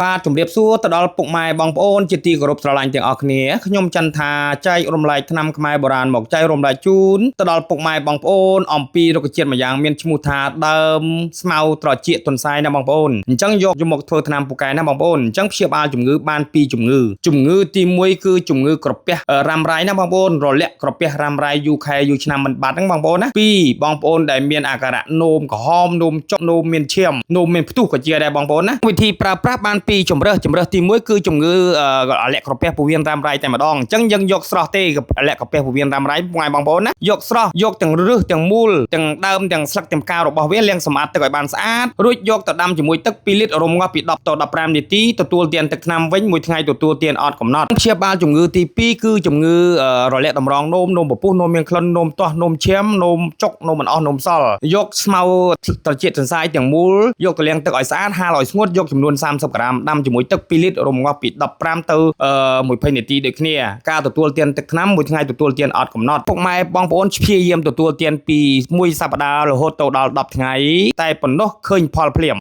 បាទជំរាបសួរទៅដល់ពុកម៉ែបងប្អូនជាទីគោរពស្រឡាញ់ទាំងអស់គ្នាខ្ញុំចន្ទថាចែករំលែកថ្នាំខ្មែរបុរាណមកចែករំលែកជូនទៅដល់ពុកម៉ែបងប្អូនអំពីរុក្ខជាតិមួយយ៉ាងមានឈ្មោះថាដើមស្មៅត្រចៀកទន្សាយណាបងប្អូនអញ្ចឹងយកមកធ្វើថ្នាំពូកែណាបងប្អូនអញ្ចឹងព្យាបាលជំងឺបានពីរជំងឺទី1គឺជំងឺក្រពះរ៉ាំរ៉ៃណាបងប្អូនរលាកក្រពះរ៉ាំរ៉ៃយូរខែយូរឆ្នាំមិនបាត់ហ្នឹងបងប្អូនណាពីរបងប្អូនដែលមានអាការៈនោមក្រហមនោមចុកនោមមានឈាមនោមមានផ្ទុះក៏ជាដែរបងប្អូនណាវិធីប្រើប្រាស់បានពីរជំរើសទី1គឺជំងឺលាក់ក្រពះពោះវៀនរ៉ាំរ៉ៃតែម្ដងអញ្ចឹងយើងយកស្រស់ទេលាក់ក្រពះពោះវៀនរ៉ាំរ៉ៃថ្ងៃបងប្អូនណាយកស្រស់យកទាំងឫសទាំងមូលទាំងដើមទាំងស្លឹកទាំងផ្ការបស់វាលាងសម្អាតទឹកឲ្យបានស្អាតរួចយកទៅដាំជាមួយទឹក2លីត្ររំងាស់ពី10ទៅ15នាទីទទួលទានទឹកថ្នាំវិញមួយថ្ងៃទទួលទានអត់កំណត់ព្យាបាលជំងឺទី2គឺជំងឺរលាកតម្រងនោមនោមពពុះនោមមានក្លិននោមទាស់នោមឈាមនោមចុកនោមមិនអស់នោមសល់យកស្មៅត្រចៀកទន្សាយទាំងមូលយកទៅលាងទឹកឲ្យស្អាតហាលឲ្យស្ងួតយកចំនួន30ក្រាមដាំជាមួយទឹក2លីត្ររំងាស់ពី15ទៅ20នាទីដូចគ្នាការទទួលទានទឹកថ្នាំមួយថ្ងៃទទួលទានអត់កំណត់ពុកម៉ែបងប្អូនព្យាយាមទទួលទានពី1សប្តាហ៍រហូតទៅដល់10ថ្ងៃតែប៉ុណ្ណោះឃើញផលភ្លាម